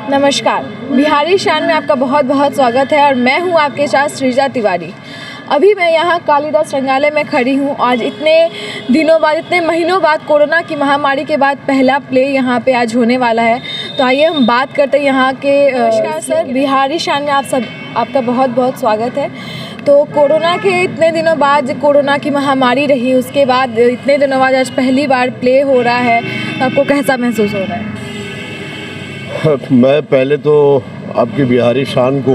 नमस्कार, बिहारी शान में आपका बहुत बहुत स्वागत है और मैं हूं आपके साथ सृजा तिवारी। अभी मैं यहां कालिदास संग्रहालय में खड़ी हूं। आज इतने दिनों बाद, इतने महीनों बाद, कोरोना की महामारी के बाद पहला प्ले यहां पे आज होने वाला है। तो आइए हम बात करते हैं यहां के। नमस्कार सर, बिहारी शान में आपका बहुत बहुत स्वागत है। तो कोरोना के इतने दिनों बाद, कोरोना की महामारी रही, उसके बाद इतने दिनों बाद आज पहली बार प्ले हो रहा है, तो आपको कैसा महसूस हो रहा है? मैं पहले तो आपकी बिहारी शान को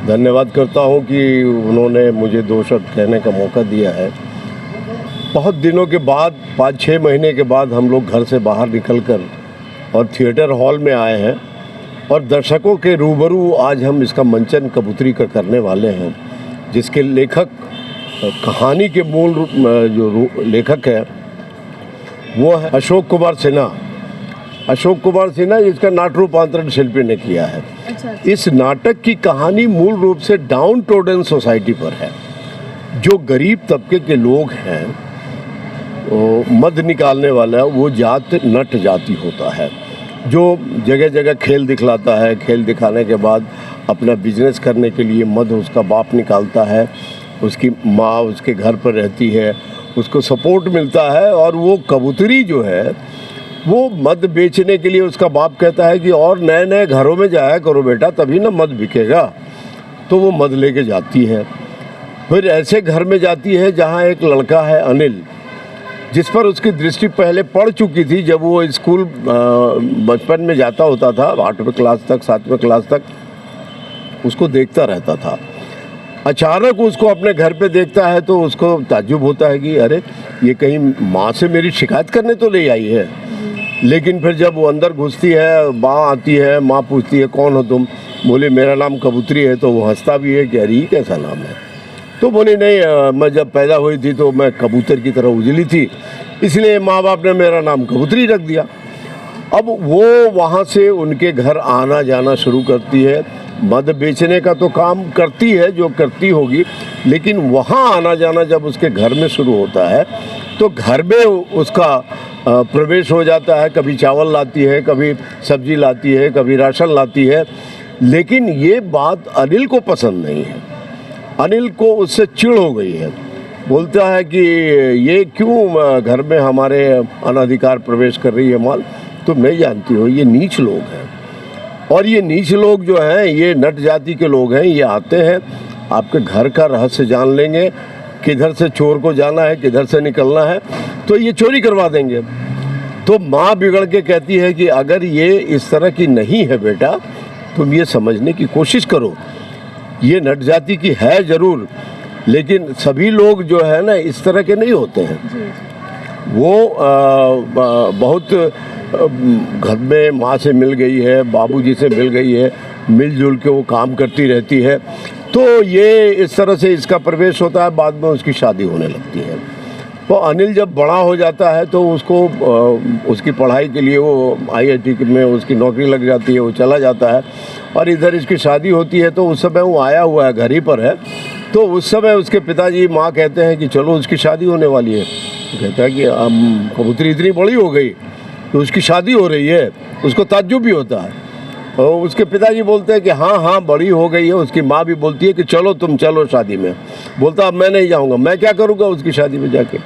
धन्यवाद करता हूं कि उन्होंने मुझे 2 शब्द कहने का मौका दिया है। बहुत दिनों के बाद, 5-6 महीने के बाद हम लोग घर से बाहर निकलकर और थिएटर हॉल में आए हैं और दर्शकों के रूबरू आज हम इसका मंचन कबूतरी का करने वाले हैं, जिसके लेखक, कहानी के मूल रूप जो लेखक है वो है अशोक कुमार सिन्हा। अशोक कुमार सिन्हा, इसका नाट्य रूपांतरण शिल्पी ने किया है। अच्छा। इस नाटक की कहानी मूल रूप से डाउन टोडन सोसाइटी पर है। जो गरीब तबके के लोग हैं, मद निकालने वाला वो जात नट जाति होता है, जो जगह जगह खेल दिखलाता है। खेल दिखाने के बाद अपना बिजनेस करने के लिए मद उसका बाप निकालता है, उसकी माँ उसके घर पर रहती है, उसको सपोर्ट मिलता है। और वो कबूतरी जो है वो मद बेचने के लिए उसका बाप कहता है कि और नए नए घरों में जाया करो बेटा, तभी ना मद बिकेगा। तो वो मद लेके जाती है। फिर ऐसे घर में जाती है जहाँ एक लड़का है अनिल, जिस पर उसकी दृष्टि पहले पड़ चुकी थी। जब वो स्कूल बचपन में जाता होता था, 8वीं क्लास तक, 7वीं क्लास तक उसको देखता रहता था। अचानक उसको अपने घर पे देखता है तो उसको ताज्जुब होता है कि अरे, ये कहीं माँ से मेरी शिकायत करने तो नहीं आई है। लेकिन फिर जब वो अंदर घुसती है, माँ आती है, माँ पूछती है कौन हो तुम? बोले मेरा नाम कबूतरी है। तो वो हंसता भी है कि अरे ये कैसा नाम है? तो बोले नहीं, मैं जब पैदा हुई थी तो मैं कबूतर की तरह उजली थी, इसलिए माँ बाप ने मेरा नाम कबूतरी रख दिया। अब वो वहाँ से उनके घर आना जाना शुरू करती है। मद बेचने का तो काम करती है जो करती होगी, लेकिन वहाँ आना जाना जब उसके घर में शुरू होता है तो घर में उसका प्रवेश हो जाता है। कभी चावल लाती है, कभी सब्जी लाती है, कभी राशन लाती है। लेकिन ये बात अनिल को पसंद नहीं है। अनिल को उससे चिढ़ हो गई है। बोलता है कि ये क्यों घर में हमारे अनधिकार प्रवेश कर रही है माल? तुम नहीं जानती हो, ये नीच लोग हैं। और ये नीच लोग जो हैं, ये नट जाति के लोग हैं। ये आते हैं, आपके घर का रहस्य जान लेंगे, किधर से चोर को जाना है, किधर से निकलना है, तो ये चोरी करवा देंगे। तो माँ बिगड़ के कहती है कि अगर ये इस तरह की नहीं है बेटा, तुम ये समझने की कोशिश करो, ये नट जाति की है ज़रूर, लेकिन सभी लोग जो है ना इस तरह के नहीं होते हैं। वो बहुत घर में माँ से मिल गई है, बाबूजी से मिल गई है, मिलजुल के वो काम करती रहती है। तो ये इस तरह से इसका प्रवेश होता है। बाद में उसकी शादी होने लगती है। तो अनिल जब बड़ा हो जाता है तो उसको उसकी पढ़ाई के लिए वो IIT में उसकी नौकरी लग जाती है, वो चला जाता है। और इधर इसकी शादी होती है। तो उस समय वो आया हुआ है, घर ही पर है। तो उस समय उसके पिताजी, माँ कहते हैं कि चलो उसकी शादी होने वाली है। तो कहता है कि कबूतरी इतनी बड़ी हो गई तो उसकी शादी हो रही है। उसको ताज्जुब भी होता है। और उसके पिताजी बोलते हैं कि हाँ हाँ बड़ी हो गई है। उसकी माँ भी बोलती है कि चलो तुम चलो शादी में। बोलता अब मैं नहीं जाऊँगा, मैं क्या करूँगा उसकी शादी में जाके?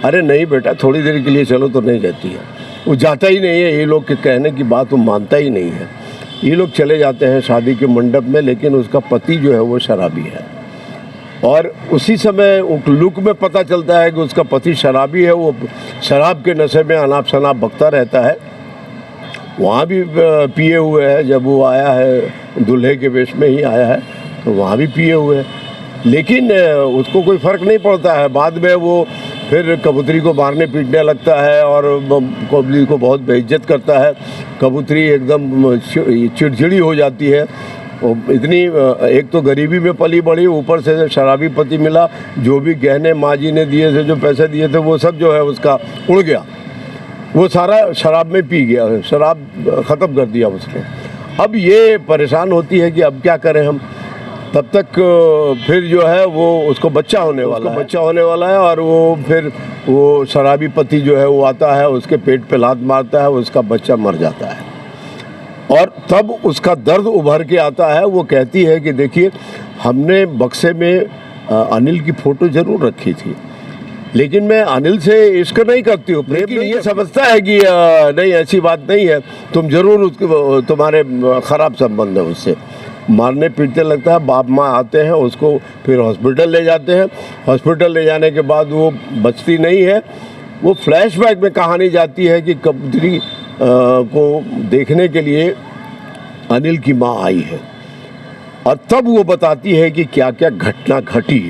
अरे नहीं बेटा, थोड़ी देर के लिए चलो। तो नहीं जाती है, वो जाता ही नहीं है। ये लोग के कहने की बात वो मानता ही नहीं है। ये लोग चले जाते हैं शादी के मंडप में, लेकिन उसका पति जो है वो शराबी है। और उसी समय लुक में पता चलता है कि उसका पति शराबी है। वो शराब के नशे में अनाप शनाप बकता रहता है। वहाँ भी पिए हुए है। जब वो आया है दूल्हे के वेश में ही आया है, तो वहाँ भी पिए हुए है। लेकिन उसको कोई फ़र्क नहीं पड़ता है। बाद में वो फिर कबूतरी को मारने पीटने लगता है और कबूतरी को बहुत बेइज्जत करता है। कबूतरी एकदम चिड़चिड़ी हो जाती है। इतनी, एक तो गरीबी में पली बड़ी, ऊपर से शराबी पति मिला। जो भी गहने माँ जी ने दिए थे, जो पैसे दिए थे, वो सब जो है उसका उड़ गया। वो सारा शराब में पी गया, शराब ख़त्म कर दिया उसने। अब ये परेशान होती है कि अब क्या करें हम। तब तक फिर जो है वो उसको बच्चा होने वाला है। और वो फिर वो शराबी पति जो है वो आता है, उसके पेट पे लात मारता है, उसका बच्चा मर जाता है। और तब उसका दर्द उभर के आता है। वो कहती है कि देखिए, हमने बक्से में अनिल की फ़ोटो ज़रूर रखी थी, लेकिन मैं अनिल से इश्क नहीं करती हूँ, लेकिन ये समझता है कि नहीं, ऐसी बात नहीं है, तुम ज़रूर उसके, तुम्हारे ख़राब संबंध है उससे। मारने पीटने लगता है। बाप माँ आते हैं, उसको फिर हॉस्पिटल ले जाते हैं। हॉस्पिटल ले जाने के बाद वो बचती नहीं है। वो फ्लैशबैक में कहानी जाती है कि कबूतरी को देखने के लिए अनिल की माँ आई है, और तब वो बताती है कि क्या क्या घटना घटी।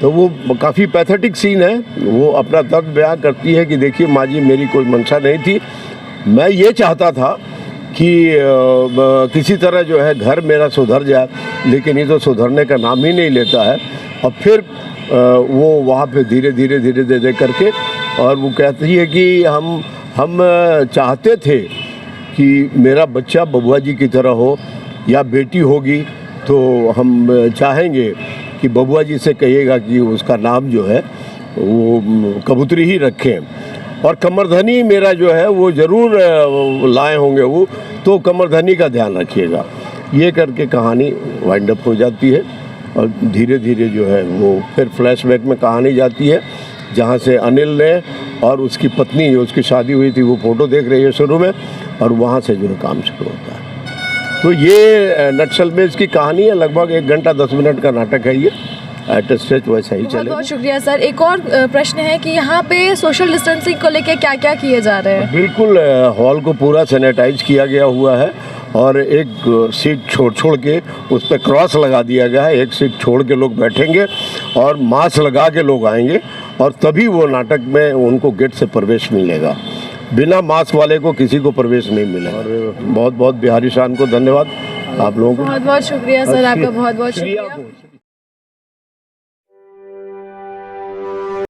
तो वो काफ़ी पैथेटिक सीन है। वो अपना दर्द बयां करती है कि देखिए माँ जी, मेरी कोई मंशा नहीं थी, मैं ये चाहता था कि किसी तरह जो है घर मेरा सुधर जाए, लेकिन ये तो सुधरने का नाम ही नहीं लेता है। और फिर वो वहाँ पे धीरे धीरे करके, और वो कहती है कि हम चाहते थे कि मेरा बच्चा बबुआ जी की तरह हो, या बेटी होगी तो हम चाहेंगे कि बबुआ जी से कहिएगा कि उसका नाम जो है वो कबूतरी ही रखें। और कमरधनी मेरा जो है वो ज़रूर लाए होंगे वो, तो कमरधनी का ध्यान रखिएगा। ये करके कहानी वाइंड अप हो जाती है, और धीरे धीरे जो है वो फिर फ्लैशबैक में कहानी जाती है, जहाँ से अनिल ने और उसकी पत्नी, जो उसकी शादी हुई थी, वो फ़ोटो देख रही है शुरू में, और वहाँ से जो है काम शुरू होता है। तो ये नटशल में इसकी कहानी है। लगभग 1 घंटा 10 मिनट का नाटक है ये। एट स्टेज वैसा ही चलेगा। बहुत शुक्रिया सर। एक और प्रश्न है कि यहाँ पे सोशल डिस्टेंसिंग को लेके क्या क्या किए जा रहे हैं? बिल्कुल, हॉल को पूरा सैनिटाइज किया गया हुआ है, और एक सीट छोड़ के उस पर क्रॉस लगा दिया गया है। एक सीट छोड़ के लोग बैठेंगे और मास्क लगा के लोग आएंगे, और तभी वो नाटक में उनको गेट से प्रवेश मिलेगा। बिना मास्क वाले को किसी को प्रवेश नहीं मिलेगा। और बहुत बहुत बिहारी शान को धन्यवाद, आप लोगों को बहुत बहुत शुक्रिया सर, आपका बहुत बहुत शुक्रिया।